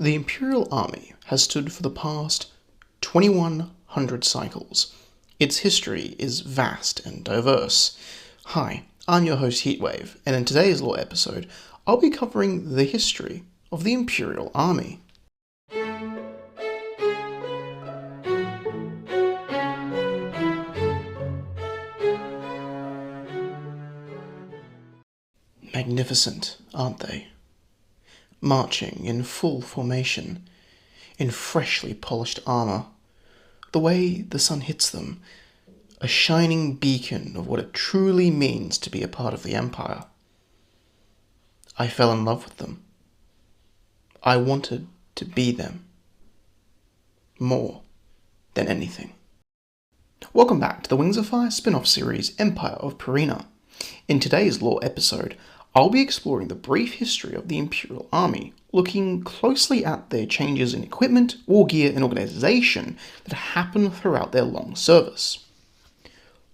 The Imperial Army has stood for the past 2100 cycles. Its history is vast and diverse. Hi, I'm your host Heatwave, and in today's lore episode, I'll be covering the history of the Imperial Army. Magnificent, aren't they? Marching in full formation, in freshly polished armor, the way the sun hits them, a shining beacon of what it truly means to be a part of the Empire. I fell in love with them. I wanted to be them. More than anything. Welcome back to the Wings of Fire spin-off series Empire of Pareena. In today's lore episode, I'll be exploring the brief history of the Imperial Army, looking closely at their changes in equipment, war gear, and organization that happened throughout their long service.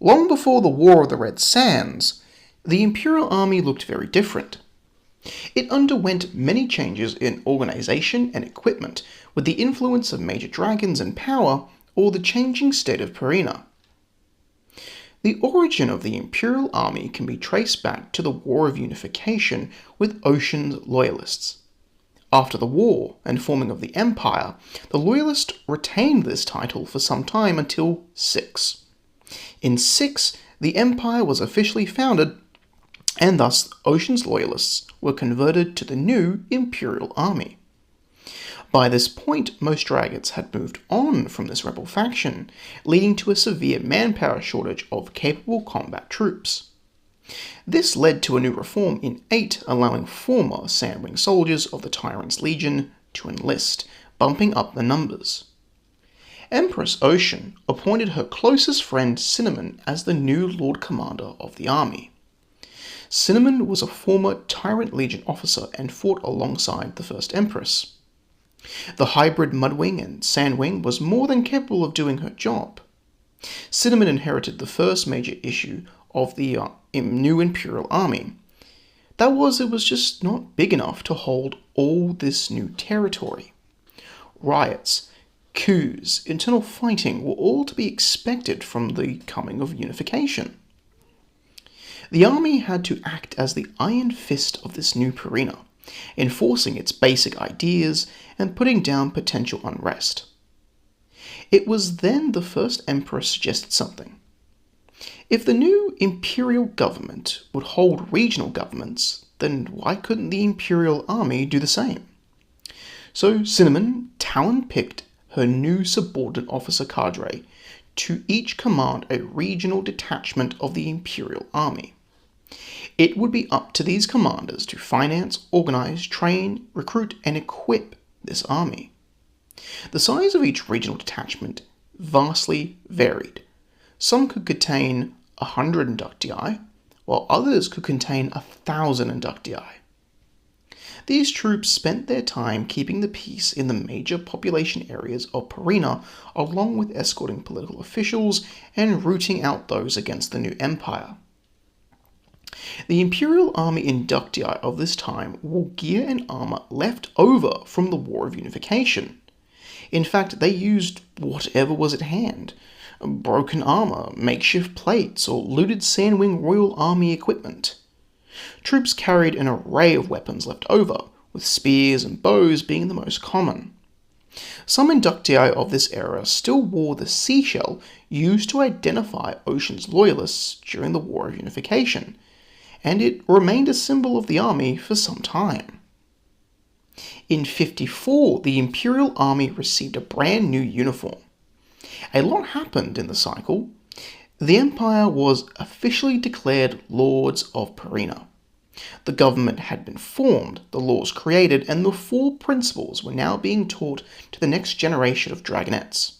Long before the War of the Red Sands, the Imperial Army looked very different. It underwent many changes in organization and equipment, with the influence of major dragons and power, or the changing state of Pareena. The origin of the Imperial Army can be traced back to the War of Unification with Ocean's Loyalists. After the war and forming of the Empire, the Loyalists retained this title for some time until 6. In 6, the Empire was officially founded, and thus Ocean's Loyalists were converted to the new Imperial Army. By this point, most dragons had moved on from this rebel faction, leading to a severe manpower shortage of capable combat troops. This led to a new reform in 8, allowing former Sandwing soldiers of the Tyrant's Legion to enlist, bumping up the numbers. Empress Ocean appointed her closest friend Cinnamon as the new Lord Commander of the army. Cinnamon was a former Tyrant Legion officer and fought alongside the first Empress. The hybrid Mudwing and Sandwing was more than capable of doing her job. Cinnamon inherited the first major issue of the new Imperial Army. It was just not big enough to hold all this new territory. Riots, coups, internal fighting were all to be expected from the coming of unification. The army had to act as the iron fist of this new Pareena, enforcing its basic ideas and putting down potential unrest. It was then the first Emperor suggested something. If the new imperial government would hold regional governments, then why couldn't the Imperial Army do the same? So Cinnamon talon-picked her new subordinate officer cadre to each command a regional detachment of the Imperial Army. It would be up to these commanders to finance, organize, train, recruit, and equip this army. The size of each regional detachment vastly varied. Some could contain 100 inductii, while others could contain 1,000 inductii. These troops spent their time keeping the peace in the major population areas of Pareena, along with escorting political officials and rooting out those against the new empire. The Imperial Army inductii of this time wore gear and armor left over from the War of Unification. In fact, they used whatever was at hand: broken armor, makeshift plates, or looted Sandwing Royal Army equipment. Troops carried an array of weapons left over, with spears and bows being the most common. Some inductii of this era still wore the seashell used to identify Ocean's Loyalists during the War of Unification, and it remained a symbol of the army for some time. In 54, the Imperial Army received a brand new uniform. A lot happened in the cycle. The Empire was officially declared Lords of Pareena. The government had been formed, the laws created, and the 4 principles were now being taught to the next generation of dragonettes.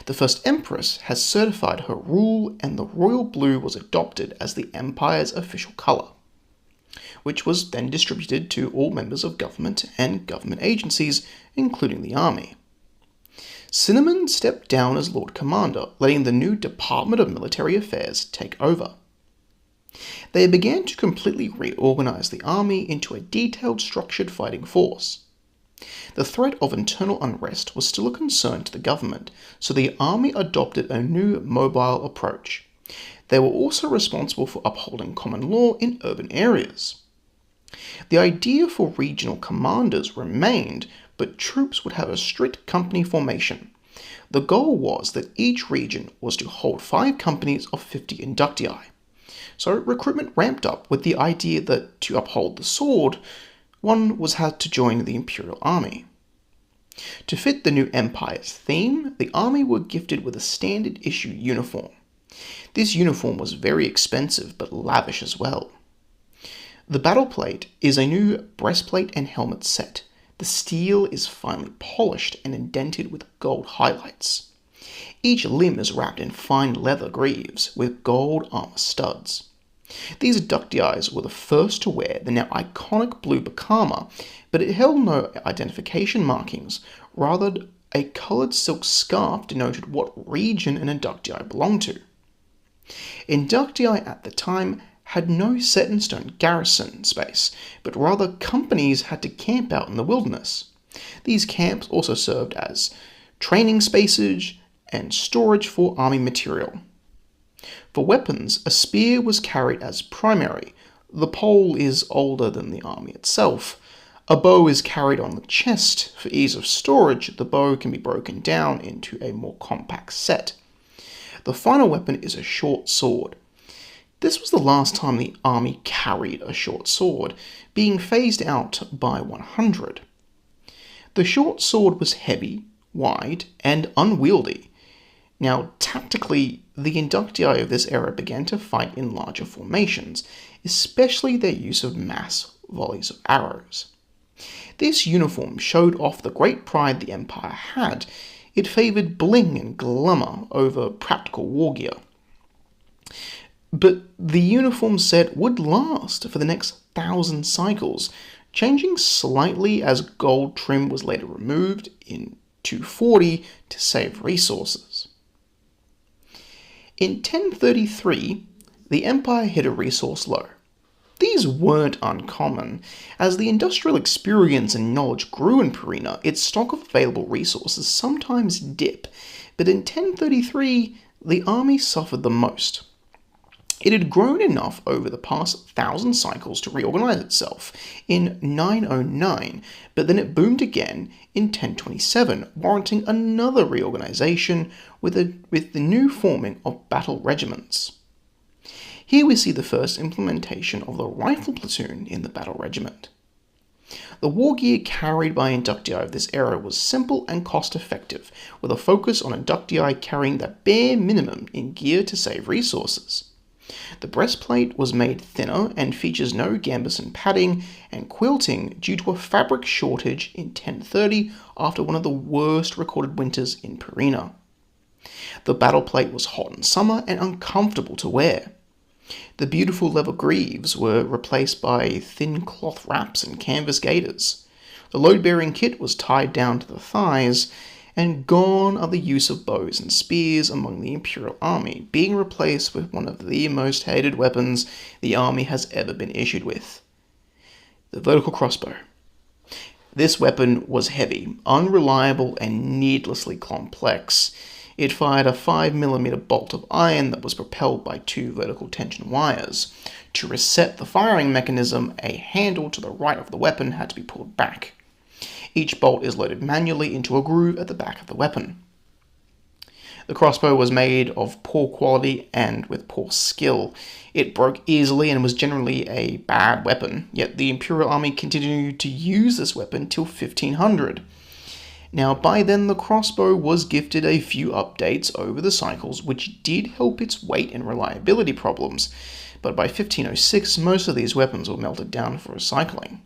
The first Empress has certified her rule, and the royal blue was adopted as the Empire's official colour, which was then distributed to all members of government and government agencies, including the army. Cinnamon stepped down as Lord Commander, letting the new Department of Military Affairs take over. They began to completely reorganize the army into a detailed, structured fighting force. The threat of internal unrest was still a concern to the government, so the army adopted a new mobile approach. They were also responsible for upholding common law in urban areas. The idea for regional commanders remained, but troops would have a strict company formation. The goal was that each region was to hold 5 companies of 50 inductii. So recruitment ramped up with the idea that to uphold the sword, one was had to join the Imperial Army. To fit the new empire's theme, the army were gifted with a standard issue uniform. This uniform was very expensive but lavish as well. The battle plate is a new breastplate and helmet set. The steel is finely polished and indented with gold highlights. Each limb is wrapped in fine leather greaves with gold armor studs. These inductii were the first to wear the now iconic blue bakama, but it held no identification markings, rather a coloured silk scarf denoted what region an inductii belonged to. Inductii at the time had no set-in-stone garrison space, but rather companies had to camp out in the wilderness. These camps also served as training spaces and storage for army material. For weapons, a spear was carried as primary. The pole is older than the army itself. A bow is carried on the chest. For ease of storage, the bow can be broken down into a more compact set. The final weapon is a short sword. This was the last time the army carried a short sword, being phased out by 100. The short sword was heavy, wide, and unwieldy. Now, tactically, the inductii of this era began to fight in larger formations, especially their use of mass volleys of arrows. This uniform showed off the great pride the Empire had. It favoured bling and glamour over practical war gear. But the uniform set would last for the next 1,000 cycles, changing slightly as gold trim was later removed in 240 to save resources. In 1033, the Empire hit a resource low. These weren't uncommon. As the industrial experience and knowledge grew in Pareena, its stock of available resources sometimes dipped, but in 1033, the army suffered the most. It had grown enough over the past 1,000 cycles to reorganize itself in 909, but then it boomed again in 1027, warranting another reorganization with the new forming of battle regiments. Here we see the first implementation of the rifle platoon in the battle regiment. The war gear carried by inductii of this era was simple and cost-effective, with a focus on inductii carrying the bare minimum in gear to save resources. The breastplate was made thinner and features no gambeson padding and quilting due to a fabric shortage in 1030 after one of the worst recorded winters in Pareena. The battle plate was hot in summer and uncomfortable to wear. The beautiful leather greaves were replaced by thin cloth wraps and canvas gaiters. The load-bearing kit was tied down to the thighs, and gone are the use of bows and spears among the Imperial Army, being replaced with one of the most hated weapons the army has ever been issued with: the vertical crossbow. This weapon was heavy, unreliable, and needlessly complex. It fired a 5mm bolt of iron that was propelled by 2 vertical tension wires. To reset the firing mechanism, a handle to the right of the weapon had to be pulled back. Each bolt is loaded manually into a groove at the back of the weapon. The crossbow was made of poor quality and with poor skill. It broke easily and was generally a bad weapon, yet the Imperial Army continued to use this weapon till 1500. Now, by then, the crossbow was gifted a few updates over the cycles, which did help its weight and reliability problems, but by 1506, most of these weapons were melted down for recycling.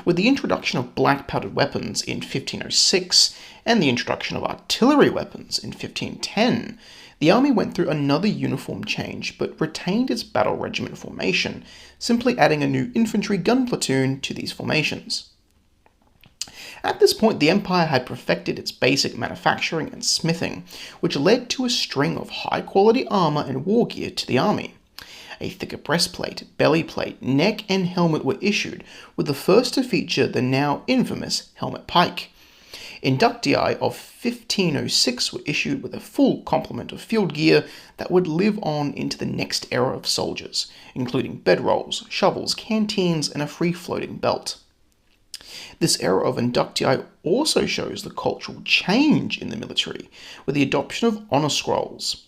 With the introduction of black-powdered weapons in 1506 and the introduction of artillery weapons in 1510, the army went through another uniform change but retained its battle regiment formation, simply adding a new infantry gun platoon to these formations. At this point, the Empire had perfected its basic manufacturing and smithing, which led to a string of high-quality armor and war gear to the army. A thicker breastplate, belly plate, neck and helmet were issued, with the first to feature the now infamous helmet pike. Inductii of 1506 were issued with a full complement of field gear that would live on into the next era of soldiers, including bedrolls, shovels, canteens, and a free-floating belt. This era of inductii also shows the cultural change in the military, with the adoption of honor scrolls.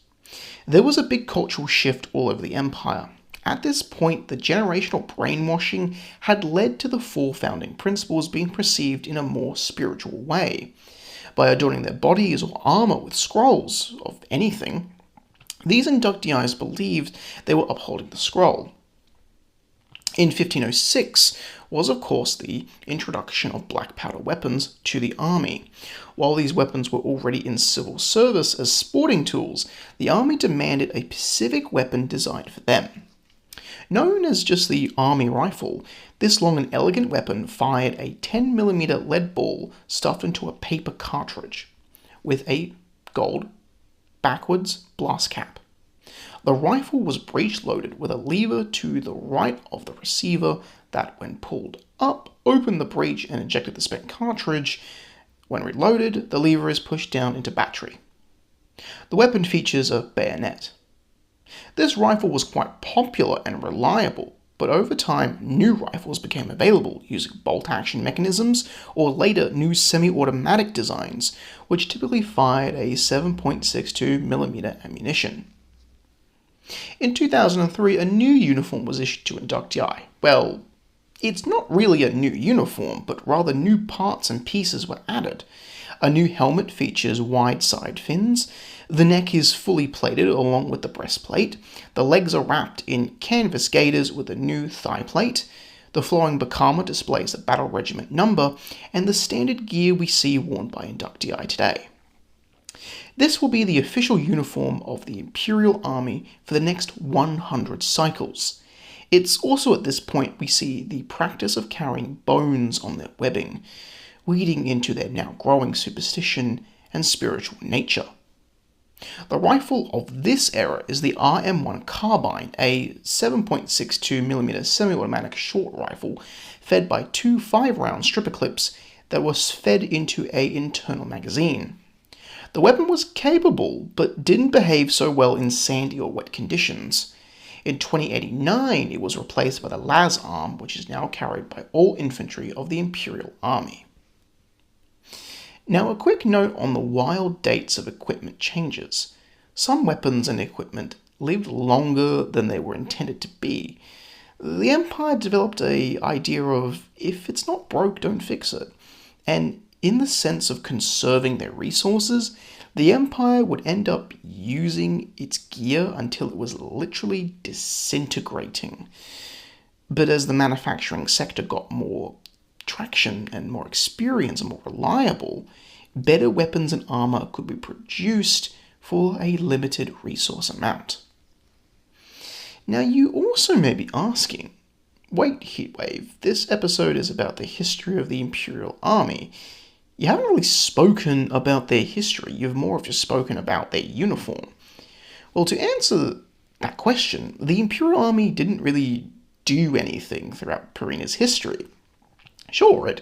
There was a big cultural shift all over the Empire. At this point, the generational brainwashing had led to the four founding principles being perceived in a more spiritual way. By adorning their bodies or armor with scrolls of anything, these inductees believed they were upholding the scroll. In 1506 was, of course, the introduction of black powder weapons to the army. While these weapons were already in civil service as sporting tools, the army demanded a specific weapon designed for them. Known as just the army rifle, this long and elegant weapon fired a 10mm lead ball stuffed into a paper cartridge, with a gold backwards blast cap. The rifle was breech-loaded with a lever to the right of the receiver that, when pulled up, opened the breech and ejected the spent cartridge. When reloaded, the lever is pushed down into battery. The weapon features a bayonet. This rifle was quite popular and reliable, but over time, new rifles became available using bolt-action mechanisms or later new semi-automatic designs, which typically fired a 7.62mm ammunition. In 2003, a new uniform was issued to inductii. Well, it's not really a new uniform, but rather new parts and pieces were added. A new helmet features wide side fins, the neck is fully plated along with the breastplate, the legs are wrapped in canvas gaiters with a new thigh plate, the flowing bakama displays the battle regiment number, and the standard gear we see worn by inductii today. This will be the official uniform of the Imperial Army for the next 100 cycles. It's also at this point we see the practice of carrying bones on their webbing, leading into their now growing superstition and spiritual nature. The rifle of this era is the RM1 carbine, a 7.62mm semi-automatic short rifle fed by two 5-round stripper clips that was fed into an internal magazine. The weapon was capable, but didn't behave so well in sandy or wet conditions. In 2089, it was replaced by the las arm, which is now carried by all infantry of the Imperial Army. Now, a quick note on the wild dates of equipment changes. Some weapons and equipment lived longer than they were intended to be. The Empire developed an idea of, if it's not broke, don't fix it. And in the sense of conserving their resources, the Empire would end up using its gear until it was literally disintegrating. But as the manufacturing sector got more traction and more experience and more reliable, better weapons and armor could be produced for a limited resource amount. Now you also may be asking, wait Heatwave, this episode is about the history of the Imperial Army. You haven't really spoken about their history, you've more just spoken about their uniform. Well, to answer that question, the Imperial Army didn't really do anything throughout Pareena's history. Sure, it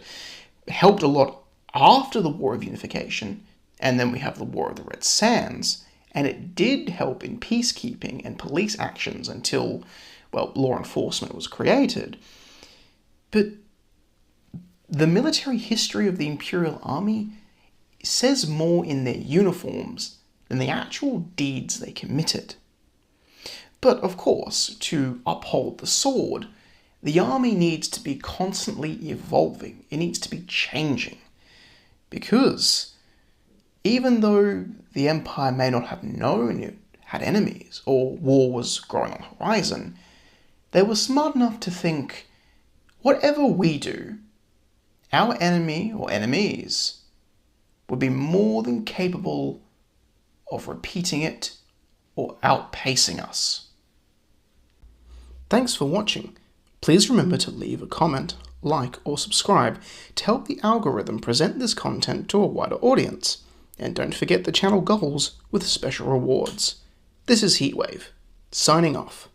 helped a lot after the War of Unification, and then we have the War of the Red Sands, and it did help in peacekeeping and police actions until, well, law enforcement was created. But the military history of the Imperial Army says more in their uniforms than the actual deeds they committed. But of course, to uphold the sword, the army needs to be constantly evolving. It needs to be changing. Because even though the Empire may not have known it had enemies or war was growing on the horizon, they were smart enough to think, whatever we do, our enemy or enemies would be more than capable of repeating it or outpacing us. Thanks for watching. Please remember to leave a comment, like or subscribe to help the algorithm present this content to a wider audience. And don't forget the channel goals with special rewards. This is Heatwave, signing off.